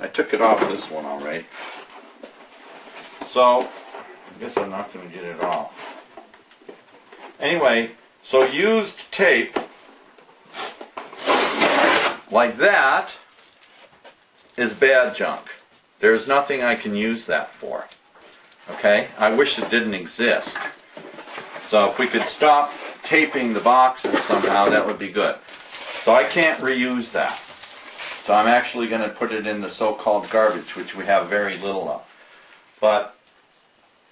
I took it off this one already. So, I guess I'm not going to get it off. Anyway, so used tape like that is bad junk. There's nothing I can use that for. Okay? I wish it didn't exist. So if we could stop taping the boxes somehow, that would be good. So I can't reuse that. So I'm actually going to put it in the so-called garbage, which we have very little of. But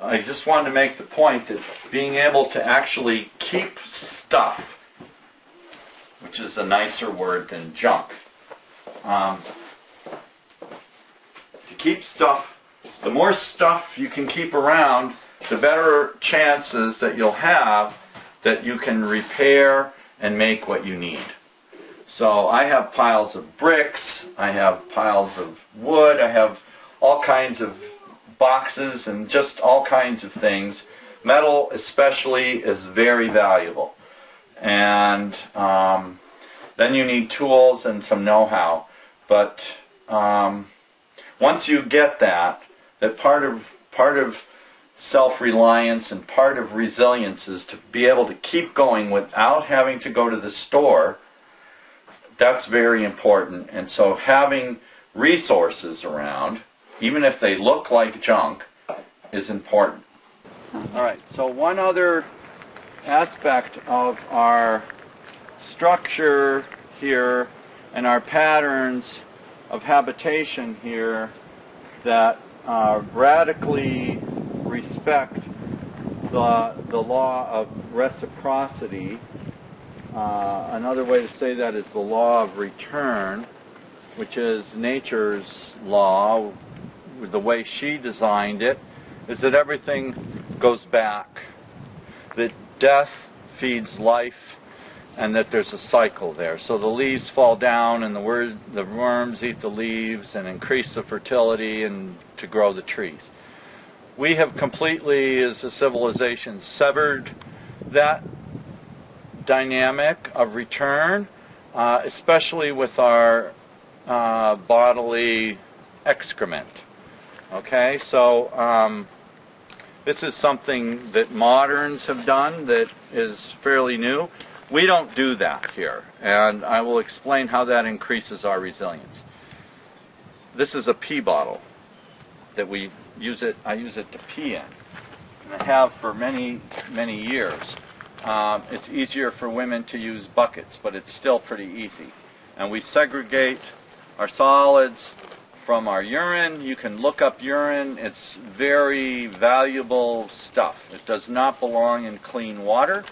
I just wanted to make the point that being able to actually keep stuff, which is a nicer word than junk, to keep stuff, the more stuff you can keep around, the better chances that you'll have that you can repair and make what you need. So I have piles of bricks, I have piles of wood, I have all kinds of boxes and just all kinds of things. Metal especially is very valuable. And then you need tools and some know-how. But once you get that part of self-reliance and part of resilience is to be able to keep going without having to go to the store. That's very important. And so having resources around, even if they look like junk, is important. All right, so one other aspect of our structure here and our patterns of habitation here that radically respect the law of reciprocity. Another way to say that is the law of return, which is nature's law. The way she designed it is that everything goes back, that death feeds life, and that there's a cycle there. So the leaves fall down and the worms eat the leaves and increase the fertility and to grow the trees. We have completely, as a civilization, severed that dynamic of return, especially with our bodily excrement. Okay, so this is something that moderns have done that is fairly new. We don't do that here, and I will explain how that increases our resilience. This is a pee bottle that I use it to pee in, and I have for many, many years. It's easier for women to use buckets, but it's still pretty easy. And we segregate our solids from our urine. You can look up urine. It's very valuable stuff. It does not belong in clean water.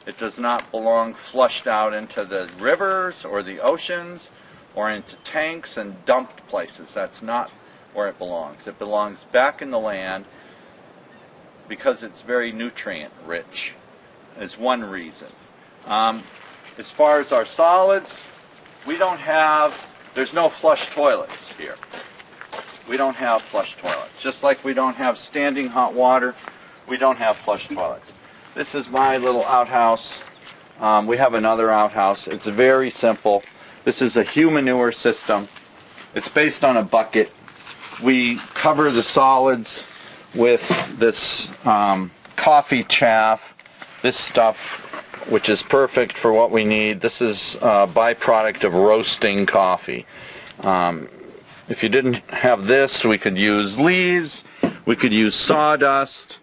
It does not belong flushed out into the rivers or the oceans or into tanks and dumped places. That's not where it belongs. It belongs back in the land because it's very nutrient rich, is one reason. As far as our solids, there's no flush toilets here. We don't have flush toilets. Just like we don't have standing hot water, we don't have flush toilets. This is my little outhouse. We have another outhouse. It's very simple. This is a humanure system. It's based on a bucket. We cover the solids with this coffee chaff, this stuff, which is perfect for what we need. This is a byproduct of roasting coffee. If you didn't have this, we could use leaves, we could use sawdust.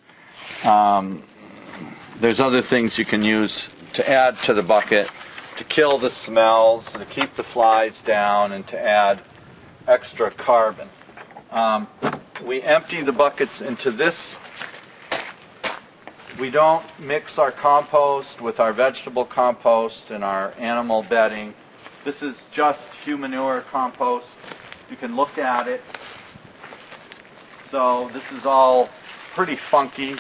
There's other things you can use to add to the bucket to kill the smells, to keep the flies down, and to add extra carbon. We empty the buckets into this. We don't mix our compost with our vegetable compost and our animal bedding. This is just humanure compost. You can look at it. So this is all pretty funky.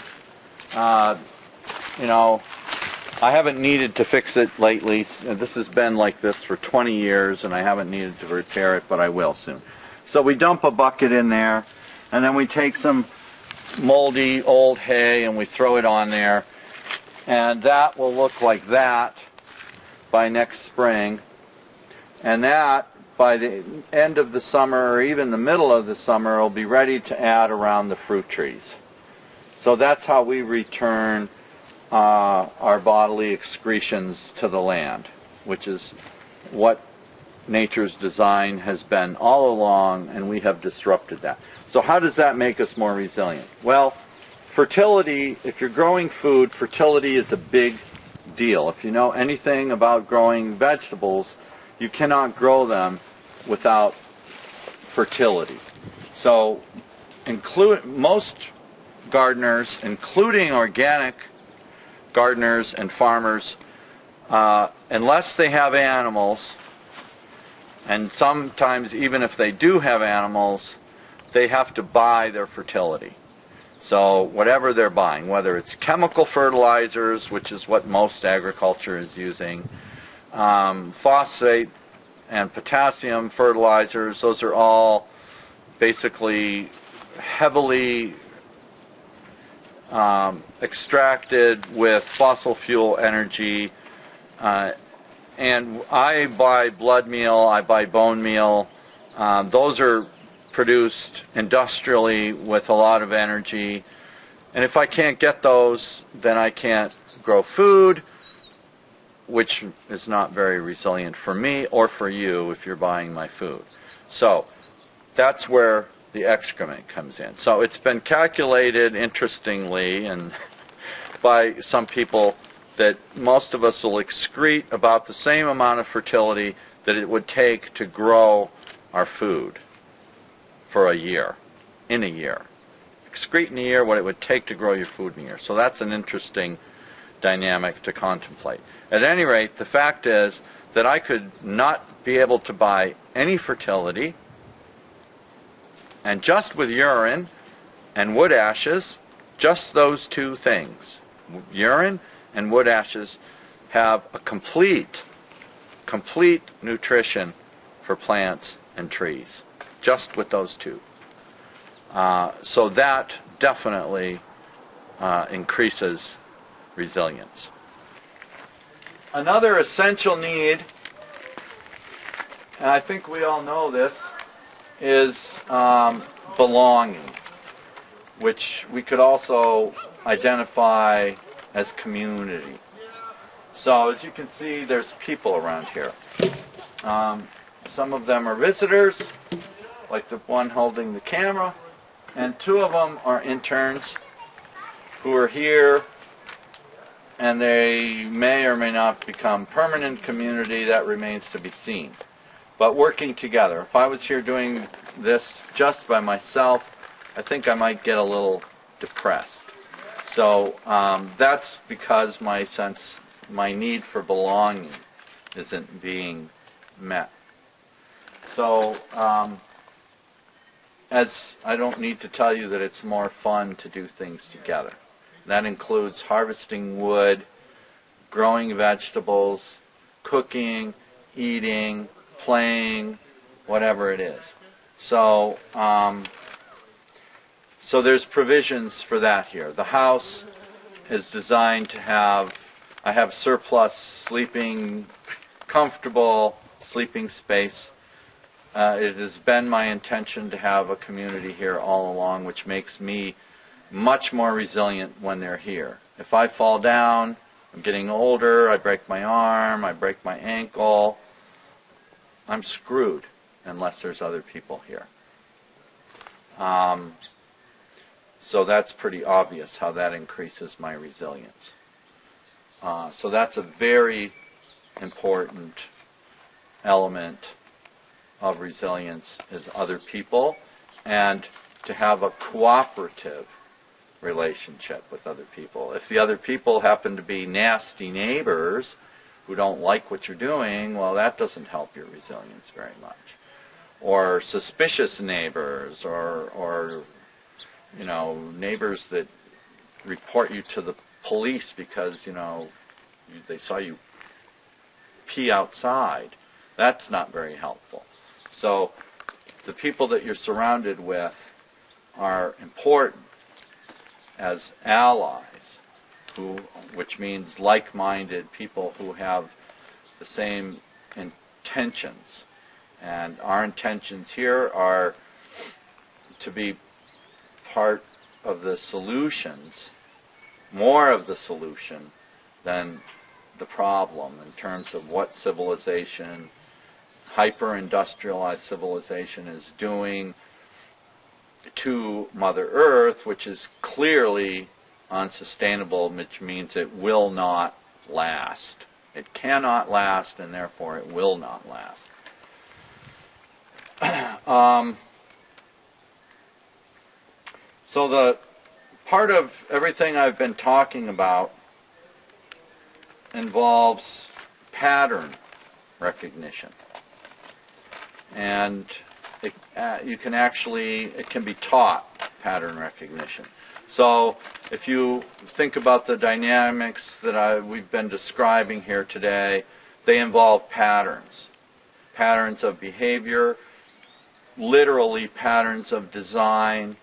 I haven't needed to fix it lately. This has been like this for 20 years and I haven't needed to repair it, but I will soon. So we dump a bucket in there and then we take some moldy old hay and we throw it on there, and that will look like that by next spring, and that by the end of the summer or even the middle of the summer will be ready to add around the fruit trees. So that's how we return our bodily excretions to the land, which is what nature's design has been all along, and we have disrupted that. So how does that make us more resilient? Well, fertility, if you're growing food, fertility is a big deal. If you know anything about growing vegetables, you cannot grow them without fertility. So most gardeners, including organic gardeners and farmers, unless they have animals, and sometimes even if they do have animals, they have to buy their fertility. So whatever they're buying, whether it's chemical fertilizers, which is what most agriculture is using, phosphate and potassium fertilizers. Those are all basically heavily extracted with fossil fuel energy. And I buy blood meal, I buy bone meal. Those are produced industrially with a lot of energy. And if I can't get those, then I can't grow food, which is not very resilient for me or for you if you're buying my food. So that's where the excrement comes in. So it's been calculated, interestingly, and by some people, that most of us will excrete about the same amount of fertility that it would take to grow our food for a year, in a year. Excrete in a year what it would take to grow your food in a year. So that's an interesting dynamic to contemplate. At any rate, the fact is that I could not be able to buy any fertility, and just with urine and wood ashes, just those two things, urine and wood ashes, have a complete nutrition for plants and trees, just with those two. So that definitely increases resilience. Another essential need, and I think we all know this, is belonging, which we could also identify as community. So as you can see, there's people around here. Some of them are visitors, like the one holding the camera, and two of them are interns who are here, and they may or may not become permanent community. That remains to be seen. But working together. If I was here doing this just by myself, I think I might get a little depressed. So that's because my need for belonging isn't being met. So as I don't need to tell you that it's more fun to do things together. That includes harvesting wood, growing vegetables, cooking, eating, playing, whatever it is. So so there's provisions for that here. The house is designed to have, I have surplus sleeping, comfortable sleeping space. It has been my intention to have a community here all along, which makes me much more resilient when they're here. If I fall down, I'm getting older, I break my arm, I break my ankle, I'm screwed unless there's other people here. So that's pretty obvious how that increases my resilience. So that's a very important element of resilience, is other people, and to have a cooperative relationship with other people. If the other people happen to be nasty neighbors who don't like what you're doing, well, that doesn't help your resilience very much. Or suspicious neighbors, or you know, neighbors that report you to the police because, you know, they saw you pee outside. That's not very helpful. So the people that you're surrounded with are important as allies, which means like-minded people who have the same intentions. And our intentions here are to be part of the solutions, more of the solution than the problem, in terms of what civilization, hyper-industrialized civilization, is doing to Mother Earth, which is clearly unsustainable, which means it will not last. It cannot last, and therefore it will not last. So the part of everything I've been talking about involves pattern recognition. And it can be taught, pattern recognition. So if you think about the dynamics that we've been describing here today, they involve patterns. Patterns of behavior, literally patterns of design,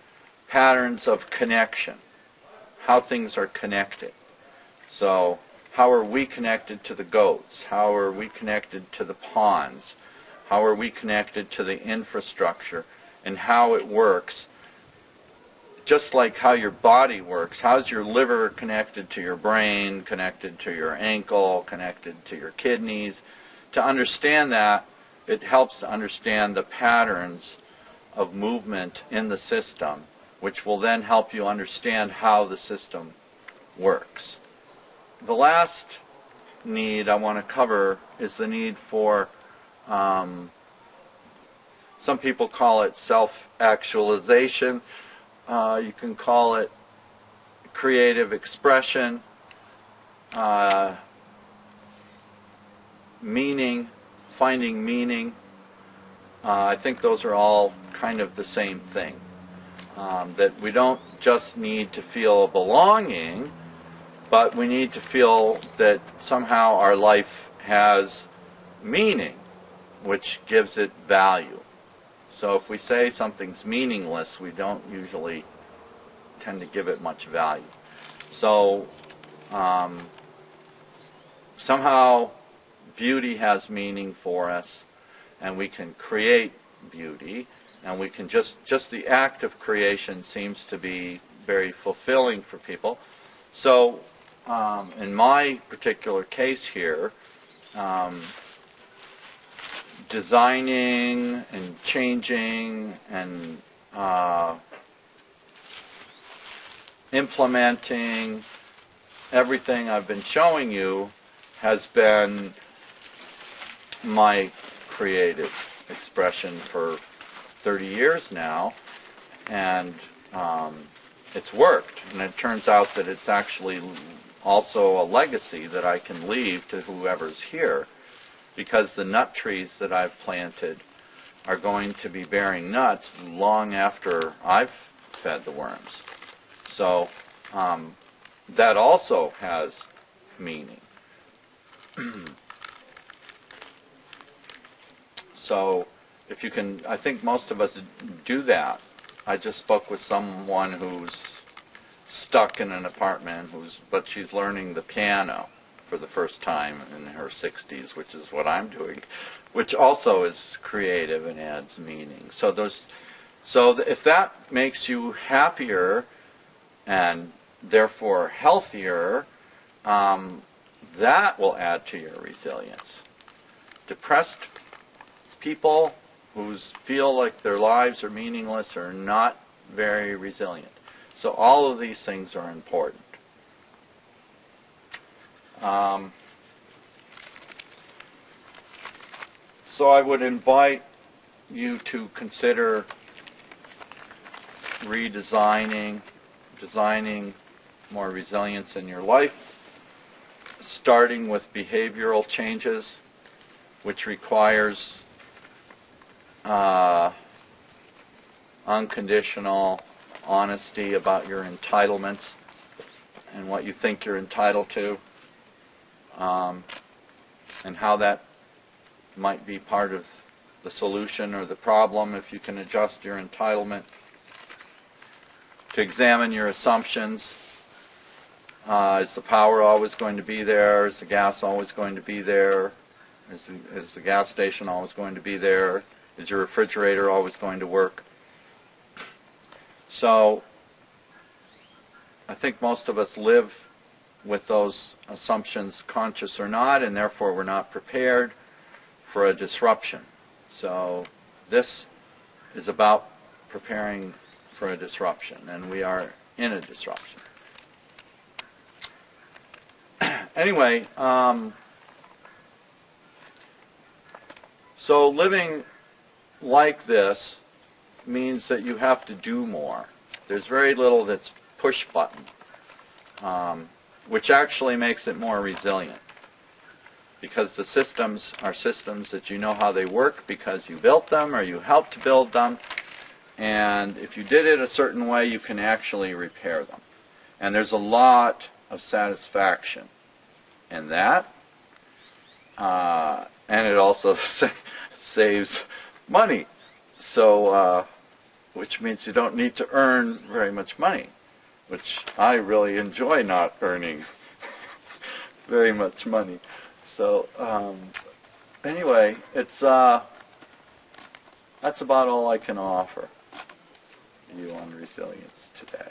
patterns of connection, how things are connected. So how are we connected to the goats? How are we connected to the ponds? How are we connected to the infrastructure and how it works? Just like how your body works, how's your liver connected to your brain, connected to your ankle, connected to your kidneys? To understand that, it helps to understand the patterns of movement in the system, which will then help you understand how the system works. The last need I want to cover is the need for, some people call it self-actualization. You can call it creative expression, meaning, finding meaning. I think those are all kind of the same thing. That we don't just need to feel a belonging, but we need to feel that somehow our life has meaning, which gives it value. So if we say something's meaningless, we don't usually tend to give it much value. So somehow beauty has meaning for us, and we can create beauty, and we can just the act of creation seems to be very fulfilling for people. So in my particular case here, designing and changing and implementing everything I've been showing you has been my creative expression for 30 years now, and it's worked, and it turns out that it's actually also a legacy that I can leave to whoever's here, because the nut trees that I've planted are going to be bearing nuts long after I've fed the worms. So that also has meaning. So if you can, I think most of us do that. I just spoke with someone who's stuck in an apartment, but she's learning the piano for the first time in her 60s, which is what I'm doing, which also is creative and adds meaning. So if that makes you happier and therefore healthier, that will add to your resilience. Depressed people who feel like their lives are meaningless are not very resilient. So all of these things are important. So I would invite you to consider designing more resilience in your life, starting with behavioral changes, which requires unconditional honesty about your entitlements and what you think you're entitled to, and how that might be part of the solution or the problem if you can adjust your entitlement. To examine your assumptions. Is the power always going to be there? Is the gas always going to be there? Is the gas station always going to be there? Is your refrigerator always going to work? So I think most of us live with those assumptions, conscious or not, and therefore we're not prepared for a disruption. So this is about preparing for a disruption, and we are in a disruption. Anyway, so living like this means that you have to do more. There's very little that's push button, which actually makes it more resilient, because the systems are systems that you know how they work because you built them or you helped to build them, and if you did it a certain way, you can actually repair them. And there's a lot of satisfaction in that. and it also saves money. So, which means you don't need to earn very much money, which I really enjoy not earning very much money. So, anyway, it's that's about all I can offer you on resilience today.